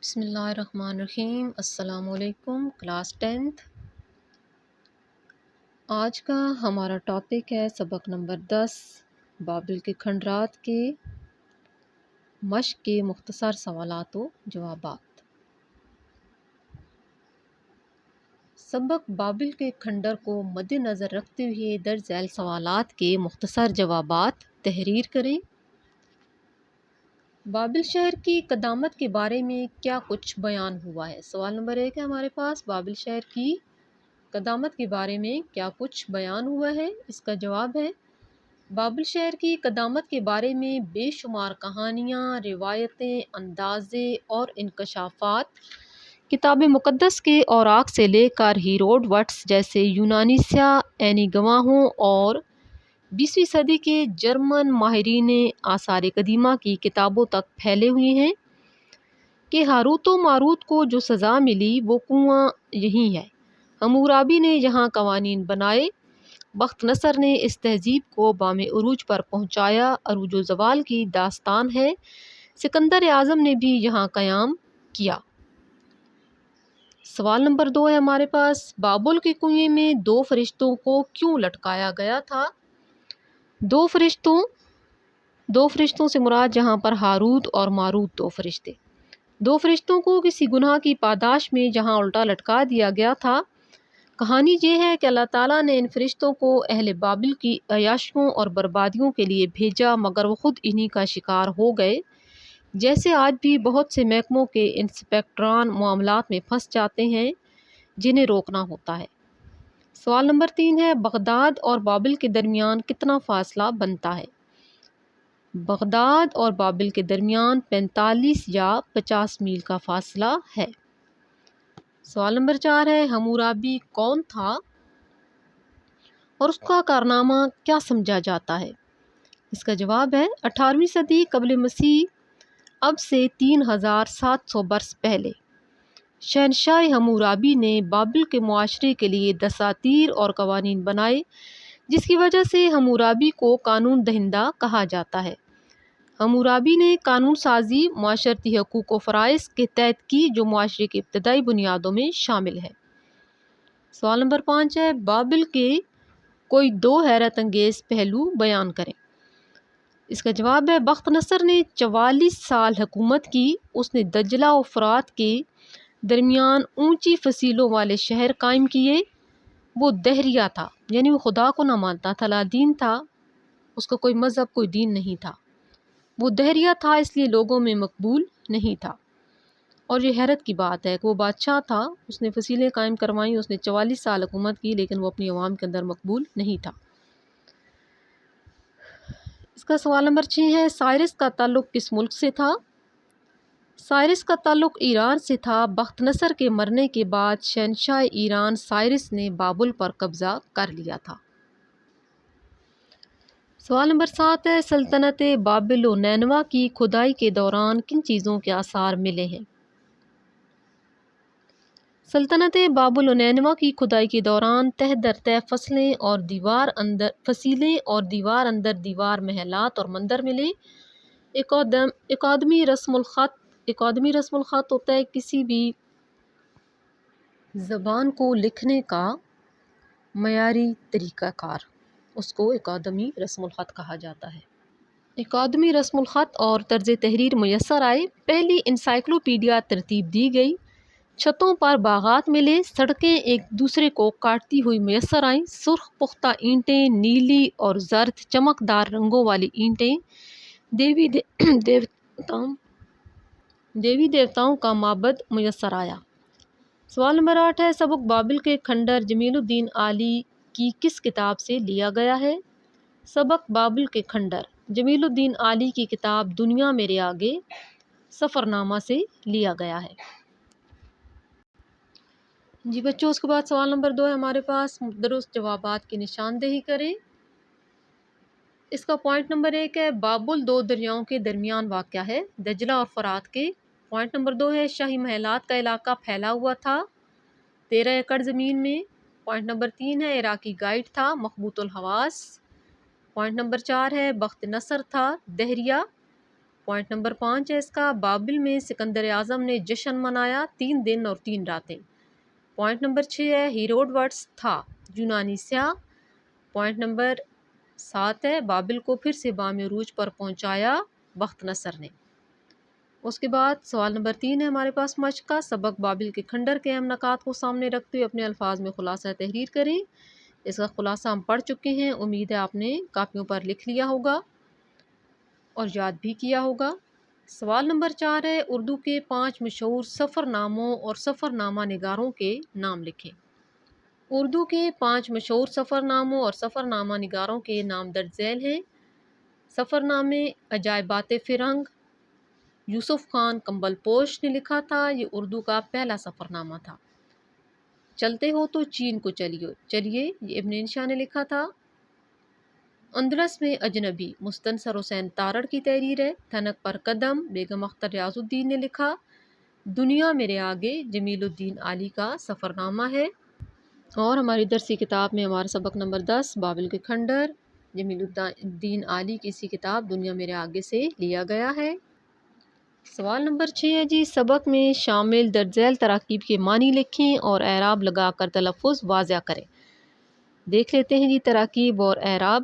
بسم اللہ الرحمن الرحیم۔ السلام علیکم کلاس 10th۔ آج کا ہمارا ٹاپک ہے سبق نمبر 10، بابل کے کھنڈرات کے مشق کے مختصر سوالات و جوابات۔ سبق بابل کے کھنڈر کو مد نظر رکھتے ہوئے درج ذیل سوالات کے مختصر جوابات تحریر کریں۔ بابل شہر کی قدامت کے بارے میں کیا کچھ بیان ہوا ہے؟ سوال نمبر 1 ہے ہمارے پاس، بابل شہر کی قدامت کے بارے میں کیا کچھ بیان ہوا ہے؟ اس کا جواب ہے بابل شہر کی قدامت کے بارے میں بے شمار کہانیاں، روایتیں، اندازے اور انکشافات کتاب مقدس کے اوراق سے لے کر ہیروڈوٹس جیسے یونانی سیاح، عینی گواہوں اور 20ویں صدی کے جرمن ماہرین آثار قدیمہ کی کتابوں تک پھیلے ہوئے ہیں کہ ہاروت و ماروت کو جو سزا ملی وہ کنواں یہی ہے۔ حمورابی نے یہاں قوانین بنائے، بخت نصر نے اس تہذیب کو بام عروج پر پہنچایا، عروج و زوال کی داستان ہے، سکندر اعظم نے بھی یہاں قیام کیا۔ سوال نمبر 2 ہے ہمارے پاس، بابل کے کنویں میں 2 فرشتوں کو کیوں لٹکایا گیا تھا؟ دو فرشتوں سے مراد یہاں پر ہاروت اور ماروت دو فرشتوں کو کسی گناہ کی پاداش میں جہاں الٹا لٹکا دیا گیا تھا۔ کہانی یہ ہے کہ اللہ تعالیٰ نے ان فرشتوں کو اہل بابل کی عیاشیوں اور بربادیوں کے لیے بھیجا، مگر وہ خود انہی کا شکار ہو گئے، جیسے آج بھی بہت سے محکموں کے انسپکٹران معاملات میں پھنس جاتے ہیں جنہیں روکنا ہوتا ہے۔ سوال نمبر 3 ہے، بغداد اور بابل کے درمیان کتنا فاصلہ بنتا ہے؟ بغداد اور بابل کے درمیان 45 یا 50 میل کا فاصلہ ہے۔ سوال نمبر 4 ہے، حمورابی کون تھا اور اس کا کارنامہ کیا سمجھا جاتا ہے؟ اس کا جواب ہے 18ویں صدی قبل مسیح، اب سے 3700 برس پہلے شہنشاہ حمورابی نے بابل کے معاشرے کے لیے دساتیر اور قوانین بنائے، جس کی وجہ سے حمورابی کو قانون دہندہ کہا جاتا ہے۔ حمورابی نے قانون سازی معاشرتی حقوق و فرائض کے تحت کی جو معاشرے کی ابتدائی بنیادوں میں شامل ہے۔ سوال نمبر 5 ہے، بابل کے کوئی 2 حیرت انگیز پہلو بیان کریں۔ اس کا جواب ہے بخت نصر نے 44 سال حکومت کی، اس نے دجلہ و فرات کے درمیان اونچی فصیلوں والے شہر قائم کیے۔ وہ دہریہ تھا، یعنی وہ خدا کو نہ مانتا تھا، لا دین تھا، اس کا کوئی مذہب کوئی دین نہیں تھا، وہ دہریہ تھا، اس لیے لوگوں میں مقبول نہیں تھا۔ اور یہ حیرت کی بات ہے کہ وہ بادشاہ تھا، اس نے فصیلیں قائم کروائیں، اس نے 44 سال حکومت کی، لیکن وہ اپنی عوام کے اندر مقبول نہیں تھا۔ اس کا سوال نمبر 6 ہے، سائرس کا تعلق کس ملک سے تھا؟ سائرس کا تعلق ایران سے تھا۔ بخت نصر کے مرنے کے بعد شہنشاہ ایران سائرس نے بابل پر قبضہ کر لیا تھا۔ سوال نمبر 7 ہے، سلطنت بابل و نینوا کی کھدائی کے دوران کن چیزوں کے آثار ملے ہیں؟ سلطنت بابل و نینوا کی کھدائی کے دوران تہ در تہ فصیلیں اور دیوار اندر دیوار محلات اور مندر ملے۔ اکادمی رسم الخط ہوتا ہے کسی بھی زبان کو لکھنے کا معیاری طریقہ کار، اس کو اکادمی رسم الخط کہا جاتا ہے۔ اکادمی رسم الخط اور طرز تحریر میسر آئے، پہلی انسائکلوپیڈیا ترتیب دی گئی، چھتوں پر باغات ملے، سڑکیں ایک دوسرے کو کاٹتی ہوئی میسر آئیں، سرخ پختہ اینٹیں، نیلی اور زرد چمکدار رنگوں والی اینٹیں، دیوی دیوتاؤں کا معبد میسر آیا۔ سوال نمبر 8 ہے، سبق بابل کے کھنڈر جمیل الدین عالی کی کس کتاب سے لیا گیا ہے؟ سبق بابل کے کھنڈر جمیل الدین عالی کی کتاب دنیا میرے آگے سفر نامہ سے لیا گیا ہے۔ جی بچوں، اس کے بعد سوال نمبر 2 ہے ہمارے پاس، درست جوابات کی نشاندہی کریں۔ اس کا پوائنٹ نمبر 1 ہے، بابل 2 دریاؤں کے درمیان واقع ہے، دجلہ اور فرات کے۔ پوائنٹ نمبر 2 ہے، شاہی محلات کا علاقہ پھیلا ہوا تھا 13 ایکڑ زمین میں۔ پوائنٹ نمبر 3 ہے، عراقی گائیڈ تھا مخبوط الحواس۔ پوائنٹ نمبر 4 ہے، بخت نصر تھا دہریہ۔ پوائنٹ نمبر 5 ہے اس کا، بابل میں سکندر اعظم نے جشن منایا 3 دن اور 3 راتیں۔ پوائنٹ نمبر 6 ہے ہیروڈوٹس تھا یونانی سیاح۔ پوائنٹ نمبر 7 ہے بابل کو پھر سے بام عروج پر پہنچایا بخت نصر نے۔ اس کے بعد سوال نمبر 3 ہے ہمارے پاس مشق کا سبق، بابل کے کھنڈر کے اہم نکات کو سامنے رکھتے ہوئے اپنے الفاظ میں خلاصہ تحریر کریں۔ اس کا خلاصہ ہم پڑھ چکے ہیں، امید ہے آپ نے کاپیوں پر لکھ لیا ہوگا اور یاد بھی کیا ہوگا۔ سوال نمبر 4 ہے اردو کے 5 مشہور سفر ناموں اور سفر نامہ نگاروں کے نام لکھیں۔ اردو کے 5 مشہور سفر ناموں اور سفر نامہ نگاروں کے نام درج ذیل ہیں۔ سفر نامے عجائبات فرنگ یوسف خان کمبل پوش نے لکھا تھا، یہ اردو کا پہلا سفر نامہ تھا۔ چلتے ہو تو چین کو چلیے یہ ابن انشا نے لکھا تھا۔ اندلس میں اجنبی مستنصر حسین تارڑ کی تحریر ہے۔ تھنک پر قدم بیگم اختر ریاض الدین نے لکھا۔ دنیا میرے آگے جمیل الدین عالی کا سفر نامہ ہے۔ اور ہماری درسی کتاب میں ہمارا سبق نمبر 10 بابل کے کھنڈر جمیل الدین عالی کی اسی کتاب دنیا میرے آگے سے لیا گیا ہے۔ سوال نمبر 6 ہے جی سبق میں شامل درج ذیل تراکیب کے معنی لکھیں اور اعراب لگا کر تلفظ واضح کریں۔ دیکھ لیتے ہیں جی تراکیب اور اعراب۔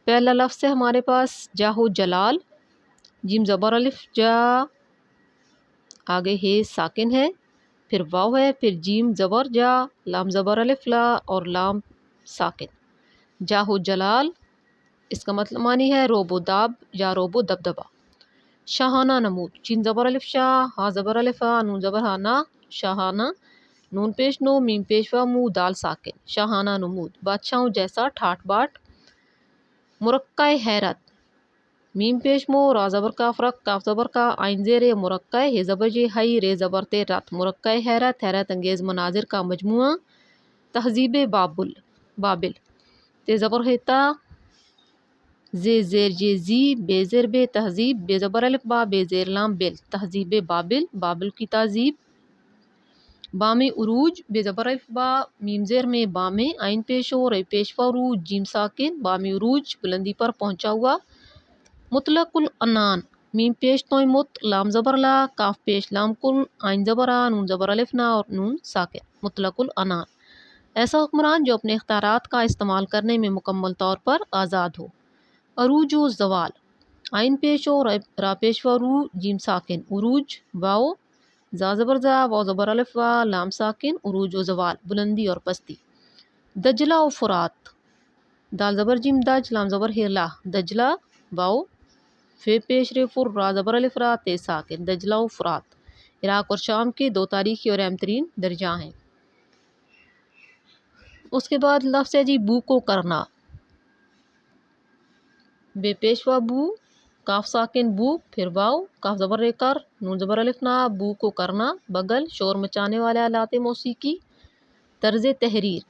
پہلا لفظ ہے ہمارے پاس جاہو جلال، جیم زبر الف جا، آگے ہے ساکن ہے، پھر واو ہے، پھر جیم زبر جا، لام زبر الف لا اور لام ساکن۔ جاہو جلال اس کا مطلب معنی ہے روب و داب یا روب و دبدبا۔ شاہانہ نمود، چین زبر الف شاہ، ہا زبر الف ہا، نون زبر ہا نا، شاہانہ، نون پیش نو، میم پیش و مو، دال ساکن، شاہانہ نمود۔ بادشاہوں جیسا ٹھاٹ باٹ۔ مرقع حیرت، میم پیش مو، را زبر کا فرق، کاف زبر کا، آئین زیر مرقع، ہے زبر جے ہئی، رے زبر تے رت، مرقع حیرت، حیرت انگیز مناظر کا مجموعہ۔ تہذیب بابل، تے زبر ہے تا، زے زیر جے زی، بے زیر بے، تہذیب، بے زبر الف با، بے زیر لام بل، تہذیب بابل، بابل کی تہذیب۔ بام عروج، بے زبر الف با، میم زیر میں بام، آئین پیش ہو، رے پیش و رو، جیم ساکن، بام عروج بلندی پر پہنچا ہوا۔ مطلق العنان، میم پیش توئیں مت، لام زبر لا، کاف پیش لام کل، آئین زبر آ، نون زبر الف نا اور نون ساکن، مطلق العنان، ایسا حکمران جو اپنے اختیارات کا استعمال کرنے میں مکمل طور پر آزاد ہو۔ عروج و زوال، آئین پیش ہو، را پیش و رو، جیم ساکن، عروج، واو، زا زبر زا، واو زبر الف وا، لام ساکن، عروج و زوال، بلندی اور پستی۔ دجلہ و فرات، دال زبر جیم دج، لام زبر ہے لا، دجلہ، واو، فے پیش رے فر، را زبر الف را، تے ساکن، دجلہ و فرات، عراق اور شام کے 2 تاریخی اور اہم ترین درجہ ہیں۔ اس کے بعد لفظ ہے جی بو کو کرنا، بے پیش و بو، کاف ساکن بو، پھر واو، کاف زبر رے کر، نون زبر الف نا، بو کو کرنا، بغل، شور مچانے والے آلات موسیقی۔ طرز تحریر،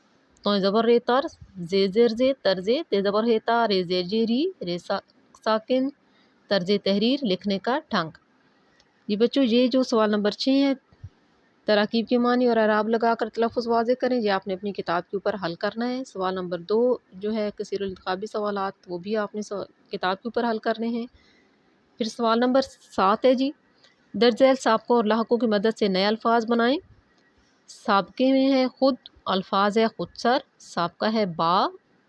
تو زبر رے تر، زے زیر زے، طرز، تے زبر ہے تا، رے زیر جے ری، رے ساکن، طرز تحریر، لکھنے کا ڈھنگ۔ یہ بچوں یہ جو سوال نمبر 6 ہے تراکیب کے معنی اور اعراب لگا کر تلفظ واضح کریں، یہ آپ نے اپنی کتاب کے اوپر حل کرنا ہے۔ سوال نمبر 2 جو ہے کثیر الانتخابی سوالات، وہ بھی آپ نے کتاب کے اوپر حل کرنے ہیں۔ پھر سوال نمبر 7 ہے جی درج ذیل سابقوں اور لاحقوں کی مدد سے نئے الفاظ بنائیں۔ سابقے میں ہے خود، الفاظ ہے خود سر، سابقہ ہے با،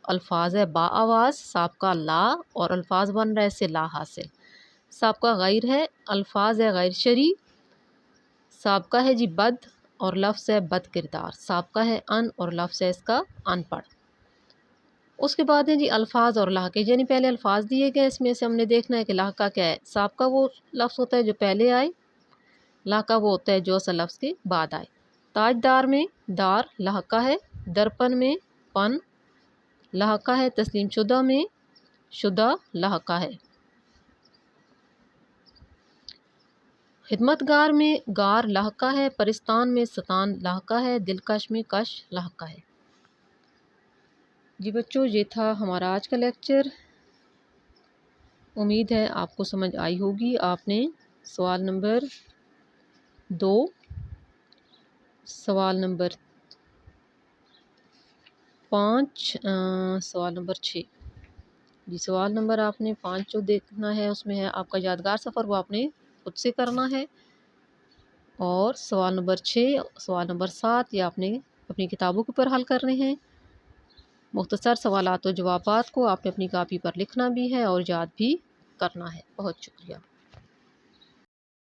الفاظ ہے با آواز، سابقہ لا اور الفاظ بن رہے سے لا حاصل۔ سابقہ غیر ہے، الفاظ ہے غیر شرعی، سابقہ ہے جی بد اور لفظ ہے بد کردار، سابقہ ہے ان اور لفظ ہے اس کا ان پڑھ۔ اس کے بعد ہے جی الفاظ اور لاحقے، یعنی پہلے الفاظ دیے گئے، اس میں سے ہم نے دیکھنا ہے کہ لاحقہ کیا ہے۔ سابقہ وہ لفظ ہوتا ہے جو پہلے آئے، لاحقہ وہ ہوتا ہے جو اصل لفظ کے بعد آئے۔ تاجدار میں دار لاحقہ ہے، درپن میں پن لاحقہ ہے، تسلیم شدہ میں شدہ لاحقہ ہے۔ خدمتگار میں گار لاحقہ ہے، پرستان میں ستان لاحقہ ہے، دلکش میں کش لاحقہ ہے۔ جی بچوں یہ تھا ہمارا آج کا لیکچر، امید ہے آپ کو سمجھ آئی ہوگی۔ آپ نے سوال نمبر 2، سوال نمبر 5، سوال نمبر 6 جی سوال نمبر آپ نے 5 جو دیکھنا ہے اس میں ہے آپ کا یادگار سفر، وہ آپ نے خود سے کرنا ہے، اور سوال نمبر 6، سوال نمبر 7 یہ آپ نے اپنی کتابوں کے اوپر حل کرنے ہیں۔ مختصر سوالات و جوابات کو آپ نے اپنی کاپی پر لکھنا بھی ہے اور یاد بھی کرنا ہے۔ بہت شکریہ۔